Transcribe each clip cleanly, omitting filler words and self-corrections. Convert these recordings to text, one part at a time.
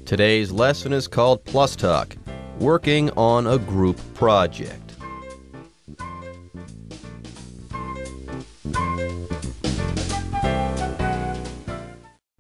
Today's lesson is called Plus Talk, Working on a Group Project.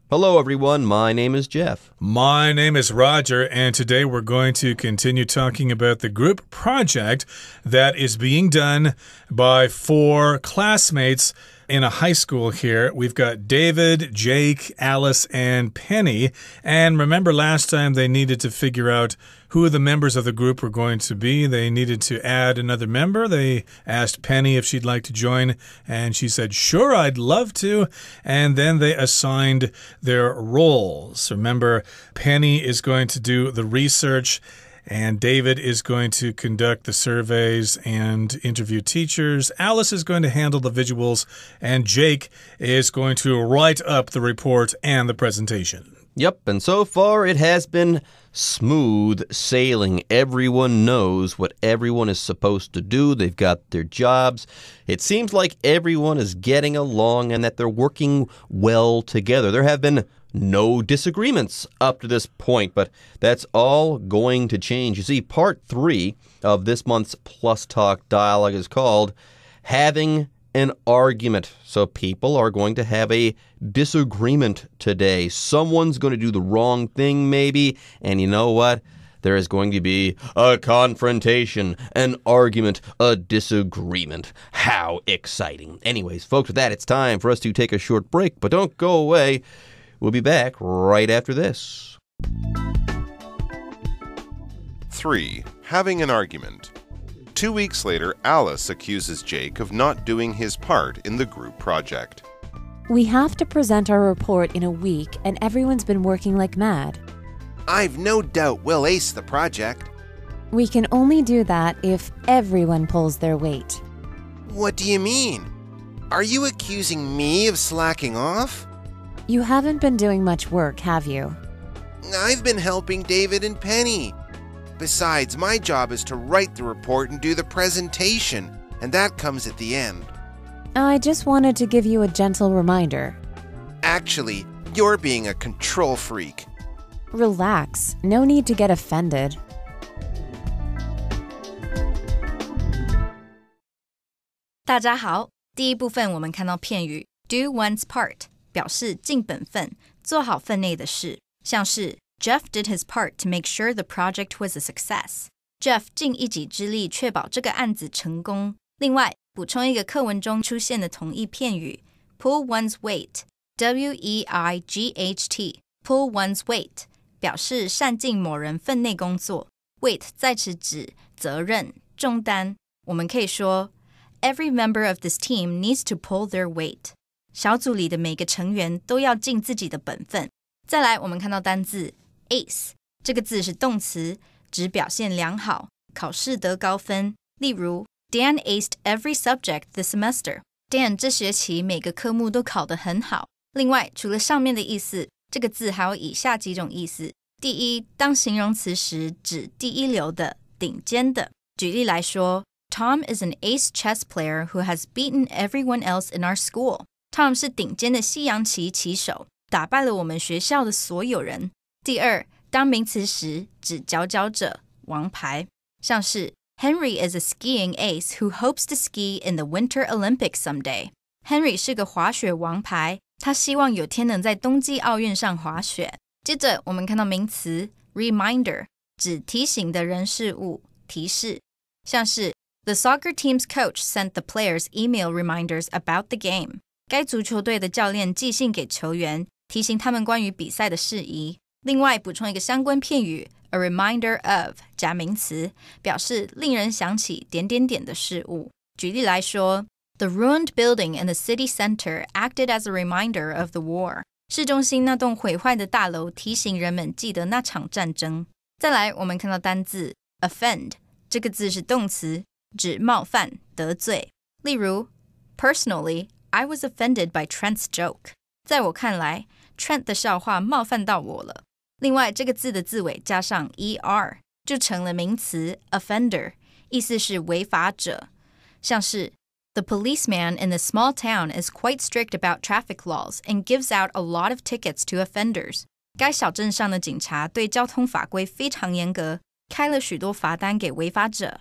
Hello, everyone. My name is Jeff. My name is Roger, and today we're going to continue talking about the group project that is being done by 4 classmates in a high school here. We've got David, Jake, Alice, and Penny. And remember last time they needed to figure out who the members of the group were going to be. They needed to add another member. They asked Penny if she'd like to join, and she said, sure, I'd love to. And then they assigned their roles. Remember, Penny is going to do the research, and David is going to conduct the surveys and interview teachers. Alice is going to handle the visuals, and Jake is going to write up the report and the presentation. Yep, and so far it has been smooth sailing. Everyone knows what everyone is supposed to do. They've got their jobs. It seems like everyone is getting along and that they're working well together. There have been no disagreements up to this point, but that's all going to change. You see, part 3 of this month's Plus Talk dialogue is called Having an Argument. So people are going to have a disagreement today. Someone's going to do the wrong thing maybe, and you know what? There is going to be a confrontation, an argument, a disagreement. How exciting. Anyways, folks, with that, it's time for us to take a short break, but don't go away. We'll be back right after this. 3. Having an argument. 2 weeks later, Alice accuses Jake of not doing his part in the group project. We have to present our report in a week, and everyone's been working like mad. I've no doubt we'll ace the project. We can only do that if everyone pulls their weight. What do you mean? Are you accusing me of slacking off? You haven't been doing much work, have you? I've been helping David and Penny. Besides, my job is to write the report and do the presentation, and that comes at the end. I just wanted to give you a gentle reminder. Actually, you're being a control freak. Relax. No need to get offended. 大家好，第一部分我们看到片语 do one's part 表示尽本分，做好分内的事，像是 Jeff did his part to make sure the project was a success. Jeff 尽一己之力确保这个案子成功。另外，补充一个课文中出现的同义片语 pull one's weight, W-E-I-G-H-T, pull one's weight 表示善尽某人分内工作。weight 在此指责任、重担。我们可以说 Every member of this team needs to pull their weight. 小组里的每个成员都要尽自己的本分。再来，我们看到单字 ace 这个字是动词，指表现良好，考试得高分。例如 Dan aced every subject this semester. Dan 这学期每个科目都考得很好。另外，除了上面的意思，这个字还有以下几种意思。第一，当形容词时指第一流的、顶尖的。举例来说 Tom is an ace chess player who has beaten everyone else in our school. Tom 是顶尖的西洋棋棋手，打败了我们学校的所有人。第二，当名词时指佼佼者、王牌，像是 Henry is a skiing ace who hopes to ski in the Winter Olympics someday. Henry 是个滑雪王牌，他希望有天能在冬季奥运上滑雪。接着我们看到名词 reminder 指提醒的人事物，提示，像是 The soccer team's coach sent the players email reminders about the game. 该足球队的教练寄信给球员，提醒他们关于比赛的事宜。另外补充一个相关片语 a reminder of 加名词，表示令人想起点点点的事物。举例来说 The ruined building in the city center acted as a reminder of the war. 市中心那栋毁坏的大楼提醒人们记得那场战争。再来，我们看到单字 offend 这个字是动词，指冒犯、得罪。例如 Personally, I was offended by Trent's joke. 在我看来 Trent 的笑话冒犯到我了。另外，这个字的字尾加上 er 就成了名词 offender， 意思是违法者。像是 The policeman in the small town is quite strict about traffic laws and gives out a lot of tickets to offenders. 该小镇上的警察对交通法规非常严格，开了许多罚单给违法者。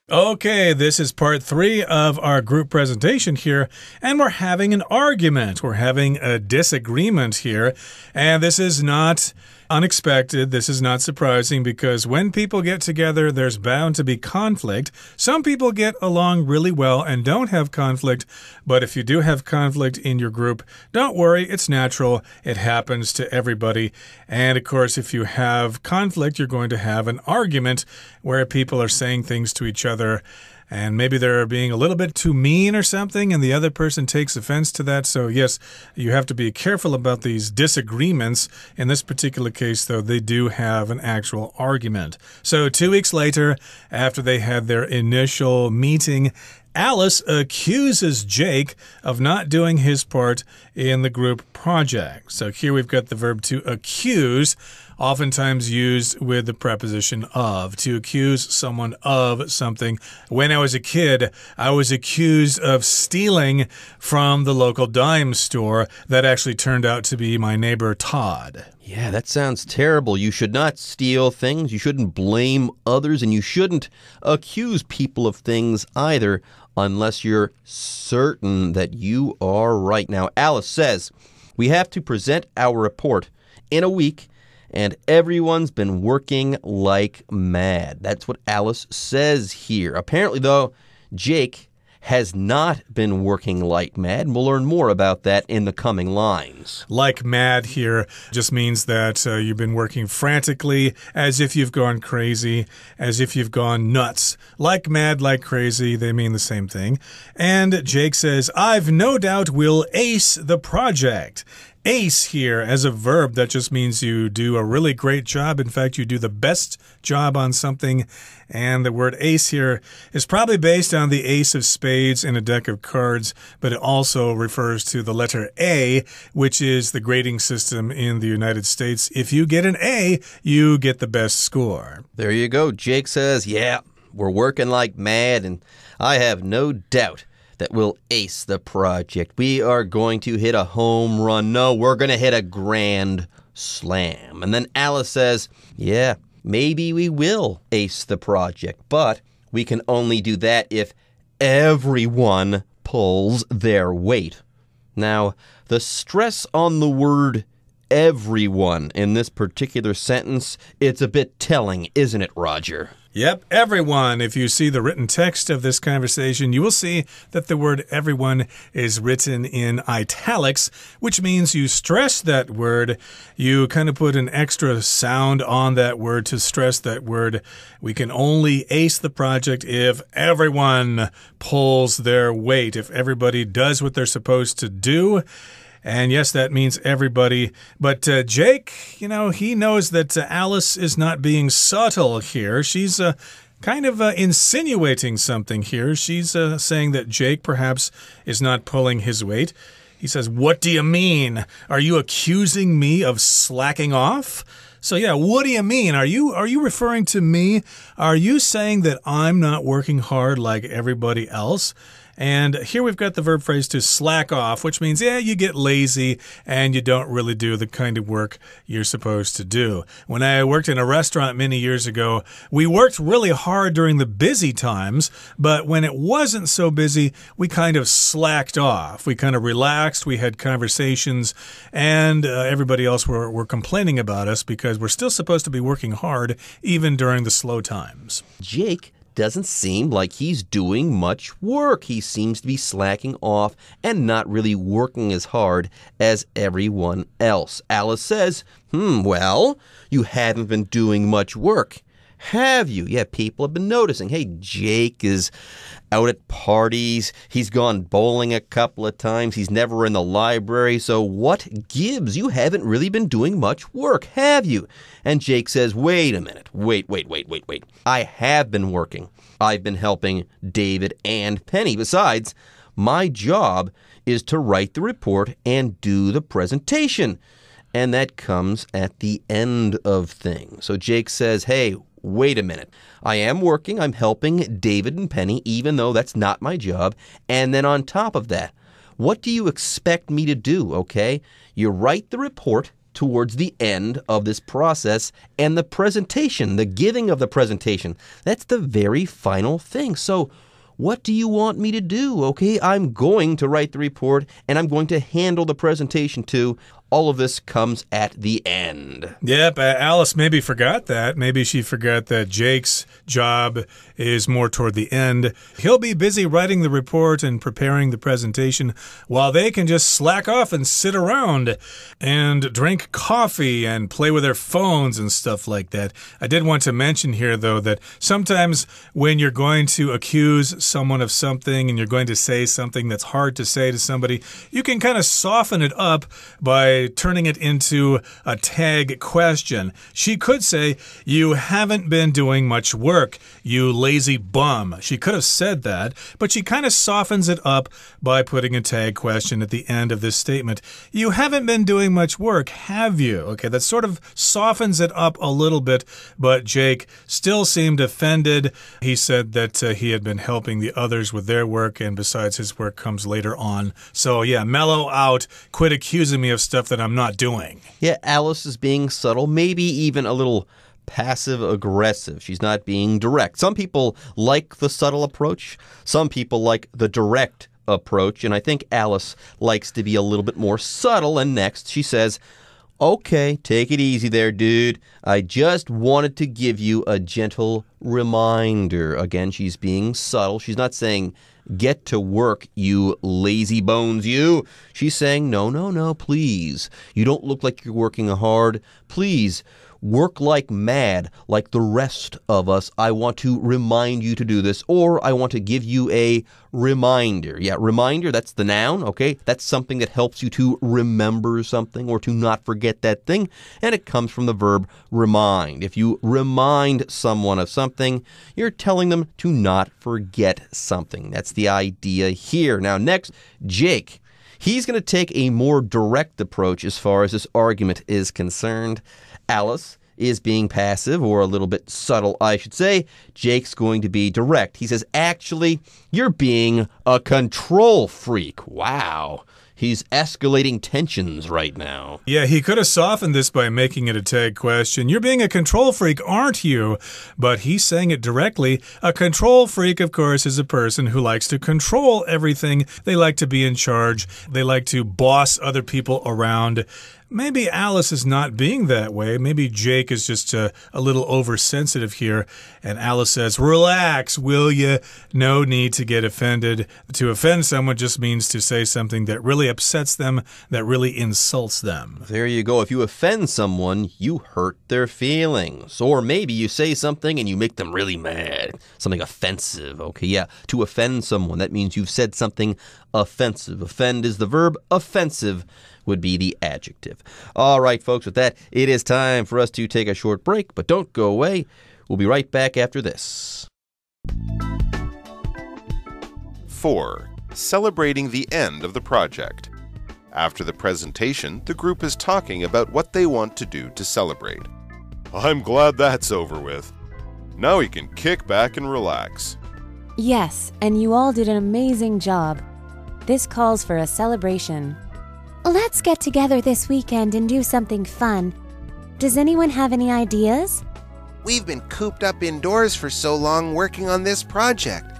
Okay, this is part 3 of our group presentation here, and we're having an argument. We're having a disagreement here, and this is not unexpected. This is not surprising because when people get together, there's bound to be conflict. Some people get along really well and don't have conflict, but if you do have conflict in your group, don't worry, it's natural. It happens to everybody. And of course, if you have conflict, you're going to have an argument where people are saying things to each other. And maybe they're being a little bit too mean or something, and the other person takes offense to that. So, yes, you have to be careful about these disagreements. In this particular case, though, they do have an actual argument. So, 2 weeks later, after they had their initial meeting, Alice accuses Jake of not doing his part in the group project. So here we've got the verb to accuse, oftentimes used with the preposition of, to accuse someone of something. When I was a kid, I was accused of stealing from the local dime store. That actually turned out to be my neighbor Todd. Yeah, that sounds terrible. You should not steal things. You shouldn't blame others, and you shouldn't accuse people of things either unless you're certain that you are right. Now, Alice says we have to present our report in a week, and everyone's been working like mad. That's what Alice says here. Apparently, though, Jake has not been working like mad, and we'll learn more about that in the coming lines. Like mad here just means that you've been working frantically, as if you've gone crazy, as if you've gone nuts. Like mad, like crazy, they mean the same thing. And Jake says, I've no doubt we'll ace the project. Ace here as a verb, that just means you do a really great job. In fact, you do the best job on something. And the word ace here is probably based on the ace of spades in a deck of cards, but it also refers to the letter A, which is the grading system in the United States. If you get an A, you get the best score. There you go. Jake says, yeah, we're working like mad, and I have no doubt that we'll ace the project. We are going to hit a home run. No, we're going to hit a grand slam. And then Alice says, yeah, maybe we will ace the project, but we can only do that if everyone pulls their weight. Now, the stress on the word everyone in this particular sentence, it's a bit telling, isn't it, Roger? Yep, everyone. If you see the written text of this conversation, you will see that the word everyone is written in italics, which means you stress that word. You kind of put an extra sound on that word to stress that word. We can only ace the project if everyone pulls their weight, if everybody does what they're supposed to do. And yes, that means everybody. But Jake, he knows that Alice is not being subtle here. She's kind of insinuating something here. She's saying that Jake perhaps is not pulling his weight. He says, what do you mean? Are you accusing me of slacking off? So yeah, what do you mean? Are you referring to me? Are you saying that I'm not working hard like everybody else? And here we've got the verb phrase to slack off, which means, yeah, you get lazy and you don't really do the kind of work you're supposed to do. When I worked in a restaurant many years ago, we worked really hard during the busy times, but when it wasn't so busy, we kind of slacked off. We kind of relaxed, we had conversations, and everybody else were complaining about us because we're still supposed to be working hard even during the slow times. Jake doesn't seem like he's doing much work. He seems to be slacking off and not really working as hard as everyone else. Alice says, well, you haven't been doing much work, have you? Yeah, people have been noticing. Hey, Jake is out at parties. He's gone bowling a couple of times. He's never in the library. So what gives? You haven't really been doing much work, have you? And Jake says, wait a minute. Wait. I have been working. I've been helping David and Penny. Besides, my job is to write the report and do the presentation. And that comes at the end of things. So Jake says, hey, wait a minute. I am working. I'm helping David and Penny, even though that's not my job. And then on top of that, what do you expect me to do, okay? You write the report towards the end of this process, and the presentation, the giving of the presentation, that's the very final thing. So what do you want me to do? Okay, I'm going to write the report, and I'm going to handle the presentation too. All of this comes at the end. Yep, Alice maybe forgot that. Maybe she forgot that Jake's job is more toward the end. He'll be busy writing the report and preparing the presentation while they can just slack off and sit around and drink coffee and play with their phones and stuff like that. I did want to mention here, though, that sometimes when you're going to accuse someone of something and you're going to say something that's hard to say to somebody, you can kind of soften it up by turning it into a tag question. She could say, "You haven't been doing much work, you lazy bum." She could have said that, but she kind of softens it up by putting a tag question at the end of this statement. You haven't been doing much work, have you? Okay, that sort of softens it up a little bit, but Jake still seemed offended. He said that he had been helping the others with their work, and besides, his work comes later on. So yeah, mellow out, quit accusing me of stuff that I'm not doing. Yeah, Alice is being subtle, maybe even a little passive-aggressive. She's not being direct. Some people like the subtle approach. Some people like the direct approach. And I think Alice likes to be a little bit more subtle. And next she says, "Okay, take it easy there, dude. I just wanted to give you a gentle reminder." Again, she's being subtle. She's not saying, "Get to work, you lazy bones, you." She's saying, no, please. You don't look like you're working hard. Please, work like mad, like the rest of us. I want to remind you to do this, or I want to give you a reminder. Yeah, reminder, that's the noun, okay? That's something that helps you to remember something or to not forget that thing, and it comes from the verb remind. If you remind someone of something, you're telling them to not forget something. That's the idea here. Now, next, Jake. He's going to take a more direct approach as far as this argument is concerned. Alice is being passive, or a little bit subtle, I should say. Jake's going to be direct. He says, "Actually, you're being a control freak." Wow. He's escalating tensions right now. Yeah, he could have softened this by making it a tag question. "You're being a control freak, aren't you?" But he's saying it directly. A control freak, of course, is a person who likes to control everything. They like to be in charge. They like to boss other people around. Maybe Alice is not being that way. Maybe Jake is just a little oversensitive here. And Alice says, "Relax, will you? No need to get offended." To offend someone just means to say something that really upsets them, that really insults them. There you go. If you offend someone, you hurt their feelings. Or maybe you say something and you make them really mad. Something offensive. Okay, yeah. To offend someone, that means you've said something offensive. Offend is the verb. Offensive would be the adjective. All right, folks, with that, it is time for us to take a short break, but don't go away. We'll be right back after this. 4. Celebrating the end of the project. After the presentation, the group is talking about what they want to do to celebrate. "I'm glad that's over with. Now we can kick back and relax." Yes, and you all did an amazing job. This calls for a celebration. Let's get together this weekend and do something fun. Does anyone have any ideas? We've been cooped up indoors for so long working on this project.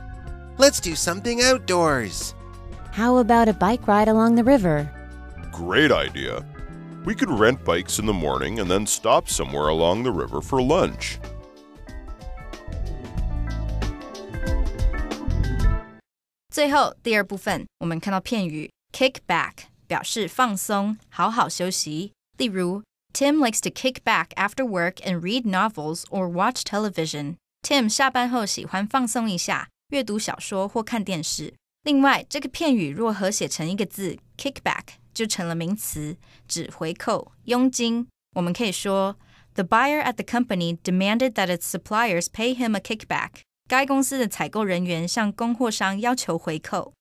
Let's do something outdoors. How about a bike ride along the river? Great idea. We could rent bikes in the morning and then stop somewhere along the river for lunch. 最后第二部分，我们看到片语 kick back。表示放松，好好休息。例如 Tim likes to kick back after work and read novels or watch television. Tim 下班后喜欢放松一下，阅读小说或看电视。另外，这个片语若合写成一个字 kick back 就成了名词，指回扣、佣金。我们可以说 The buyer at the company demanded that its suppliers pay him a kickback. 该公司的采购人员向供货商要求回扣。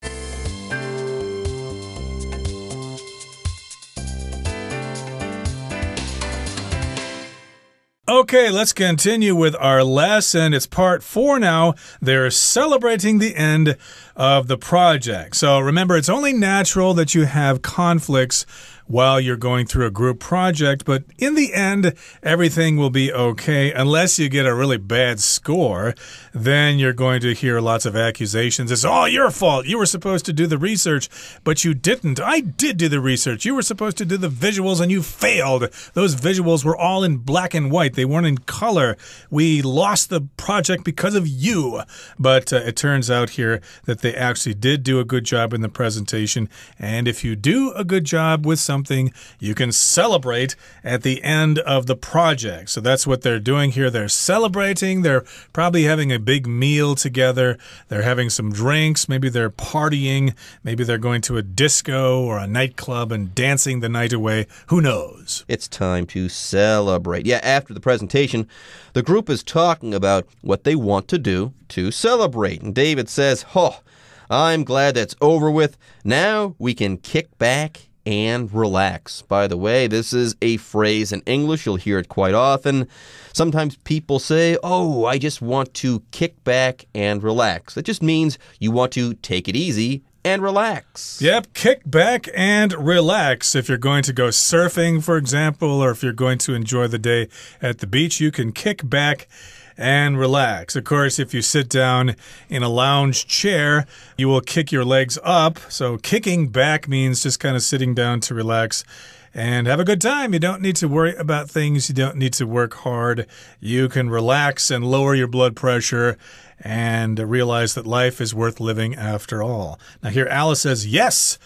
Okay, let's continue with our lesson. It's part 4 now. They're celebrating the end of the project. So remember, it's only natural that you have conflicts while you're going through a group project, but in the end, everything will be okay. Unless you get a really bad score, then you're going to hear lots of accusations. It's all your fault. You were supposed to do the research, but you didn't. I did do the research. You were supposed to do the visuals and you failed. Those visuals were all in black and white. They weren't in color. We lost the project because of you. But it turns out here that they actually did do a good job in the presentation. And if you do a good job with something, you can celebrate at the end of the project. So that's what they're doing here. They're celebrating. They're probably having a big meal together. They're having some drinks. Maybe they're partying. Maybe they're going to a disco or a nightclub and dancing the night away. Who knows? It's time to celebrate. Yeah, after the presentation, the group is talking about what they want to do to celebrate. And David says, I'm glad that's over with. Now we can kick back and relax. By the way, this is a phrase in English. You'll hear it quite often. Sometimes people say, I just want to kick back and relax. That just means you want to take it easy and relax. Yep, kick back and relax. If you're going to go surfing, for example, or if you're going to enjoy the day at the beach, you can kick back and relax. Of course, if you sit down in a lounge chair, you will kick your legs up. So kicking back means just kind of sitting down to relax and have a good time. You don't need to worry about things. You don't need to work hard. You can relax and lower your blood pressure and realize that life is worth living after all. Now here Alice says, yes,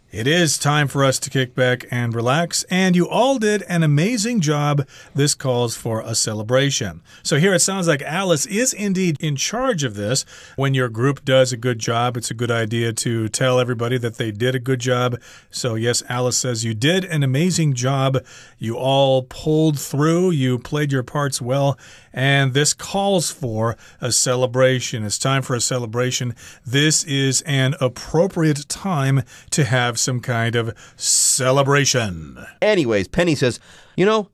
it is time for us to kick back and relax, and you all did an amazing job. This calls for a celebration. So here it sounds like Alice is indeed in charge of this. When your group does a good job, it's a good idea to tell everybody that they did a good job. So yes, Alice says you did an amazing job. You all pulled through. You played your parts well, and this calls for a celebration. It's time for a celebration. This is an appropriate time to have some kind of celebration. Anyways, Penny says,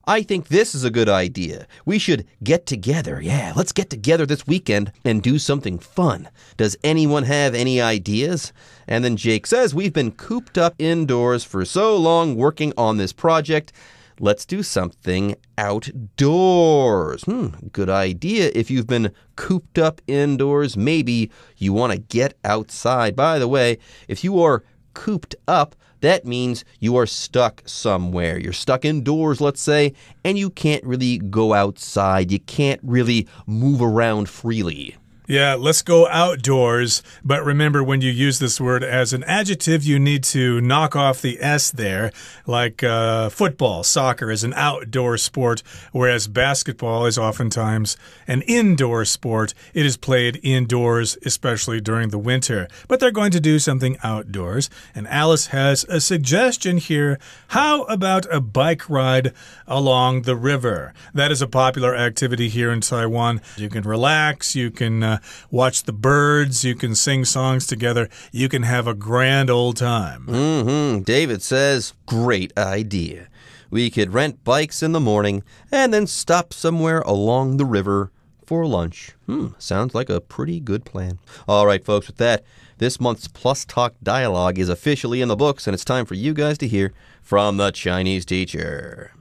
I think this is a good idea. We should get together. Yeah, let's get together this weekend and do something fun. Does anyone have any ideas? And then Jake says, we've been cooped up indoors for so long working on this project. Let's do something outdoors. Good idea. If you've been cooped up indoors, maybe you want to get outside. By the way, if you are cooped up, that means you are stuck somewhere. You're stuck indoors, let's say, and you can't really go outside. You can't really move around freely. Yeah, let's go outdoors. But remember, when you use this word as an adjective, you need to knock off the S there. Like football, soccer is an outdoor sport, whereas basketball is oftentimes an indoor sport. It is played indoors, especially during the winter. But they're going to do something outdoors. And Alice has a suggestion here. How about a bike ride along the river? That is a popular activity here in Taiwan. You can relax, you can watch the birds, you can sing songs together, you can have a grand old time. David says, great idea. We could rent bikes in the morning and then stop somewhere along the river for lunch. Sounds like a pretty good plan. All right, folks, with that, this month's Plus Talk Dialogue is officially in the books, and it's time for you guys to hear from the Chinese teacher.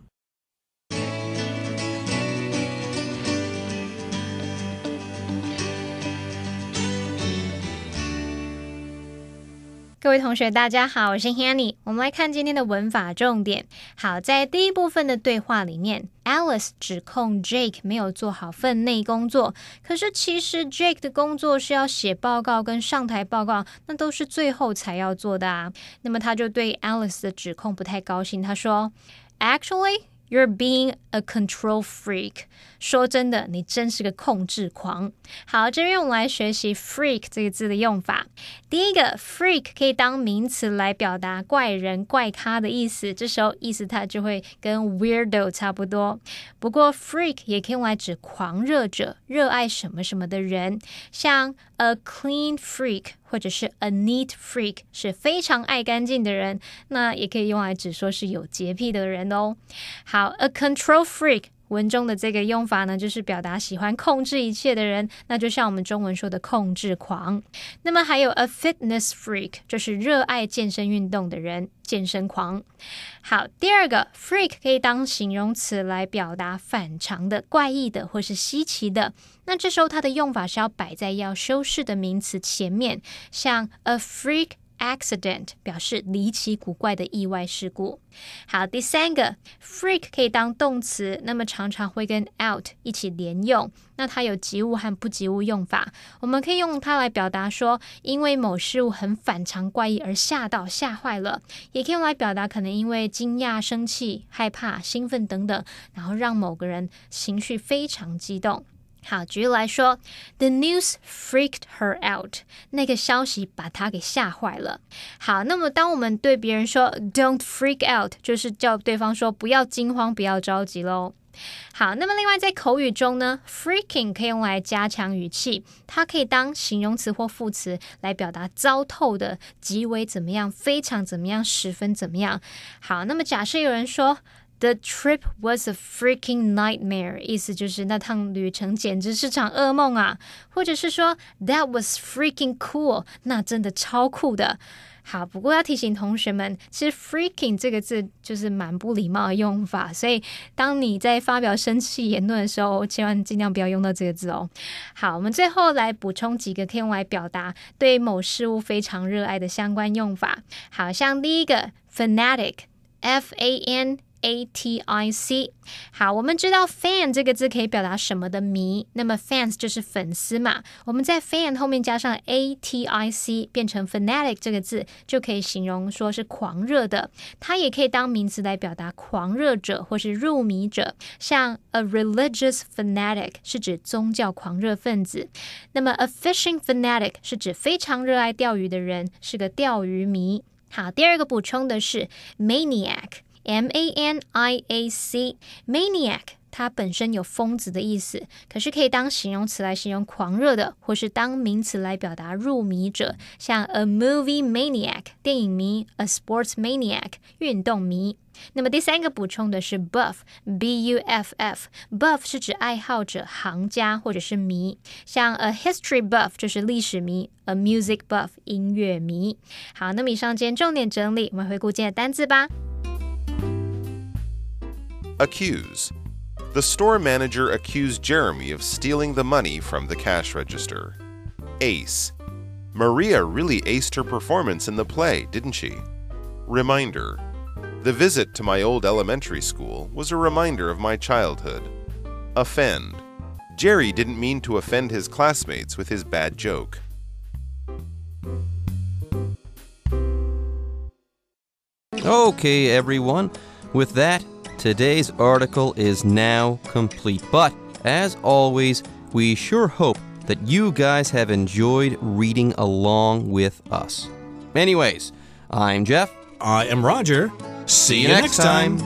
各位同学大家好，我是 Hanny。 我们来看今天的文法重点。好，在第一部分的对话里面， Alice 指控 Jake 没有做好分内工作，可是其实 Jake 的工作是要写报告跟上台报告，那都是最后才要做的啊。那么他就对 Alice 的指控不太高兴，他说 Actually, you're being a control freak. 说真的，你真是个控制狂。好，这边我们来学习 freak 这个字的用法。第一个 freak 可以当名词来表达怪人怪咖的意思，这时候意思它就会跟 weirdo 差不多。不过 freak 也可以用来指狂热者，热爱什么什么的人，像 a clean freak 或者是 a neat freak 是非常爱干净的人，那也可以用来指说是有洁癖的人哦。好， a control freak 文中的这个用法呢，就是表达喜欢控制一切的人，那就像我们中文说的控制狂。那么还有 a fitness freak， 就是热爱健身运动的人，健身狂。好，第二个 freak 可以当形容词来表达反常的、怪异的或是稀奇的，那这时候它的用法是要摆在要修饰的名词前面，像 a freak accident 表示离奇古怪的意外事故。好，第三个 freak 可以当动词，那么常常会跟 out 一起连用，那它有及物和不及物用法，我们可以用它来表达说因为某事物很反常怪异而吓坏了，也可以用来表达可能因为惊讶、生气、害怕、兴奋等等，然后让某个人情绪非常激动。好，举例来说 The news freaked her out， 那个消息把她给吓坏了。好，那么当我们对别人说 Don't freak out， 就是叫对方说不要惊慌，不要着急咯。好，那么另外在口语中呢 freaking 可以用来加强语气，它可以当形容词或副词来表达糟透的、极为怎么样、非常怎么样、十分怎么样。好，那么假设有人说The trip was a freaking nightmare， 意思就是那趟旅程简直是场噩梦啊，或者是说 That was freaking cool， 那真的超酷的。好，不过要提醒同学们，其实 freaking 这个字就是蛮不礼貌的用法，所以当你在发表生气言论的时候，千万尽量不要用到这个字哦。好，我们最后来补充几个可以用来表达对某事物非常热爱的相关用法。好，像第一个 fanatic FANATIC， 好，我们知道 fan 这个字可以表达什么的迷，那么 fans 就是粉丝嘛，我们在 fan 后面加上 ATIC 变成 fanatic 这个字，就可以形容说是狂热的，它也可以当名词来表达狂热者或是入迷者，像 a religious fanatic 是指宗教狂热分子，那么 a fishing fanatic 是指非常热爱钓鱼的人，是个钓鱼迷。好，第二个补充的是 maniac MANIAC maniac 它本身有疯子的意思，可是可以当形容词来形容狂热的，或是当名词来表达入迷者，像 a movie maniac 电影迷， a sports maniac 运动迷。那么第三个补充的是 buff BUFF buff 是指爱好者、行家或者是迷，像 a history buff 就是历史迷， a music buff 音乐迷。好，那么以上今天重点整理，我们回顾今天的单字吧。Accuse. The store manager accused Jeremy of stealing the money from the cash register. Ace. Maria really aced her performance in the play, didn't she? Reminder. The visit to my old elementary school was a reminder of my childhood. Offend. Jerry didn't mean to offend his classmates with his bad joke. Okay, everyone. With that, today's article is now complete. But, as always, we sure hope that you guys have enjoyed reading along with us. Anyways, I'm Jeff. I am Roger. See you next time.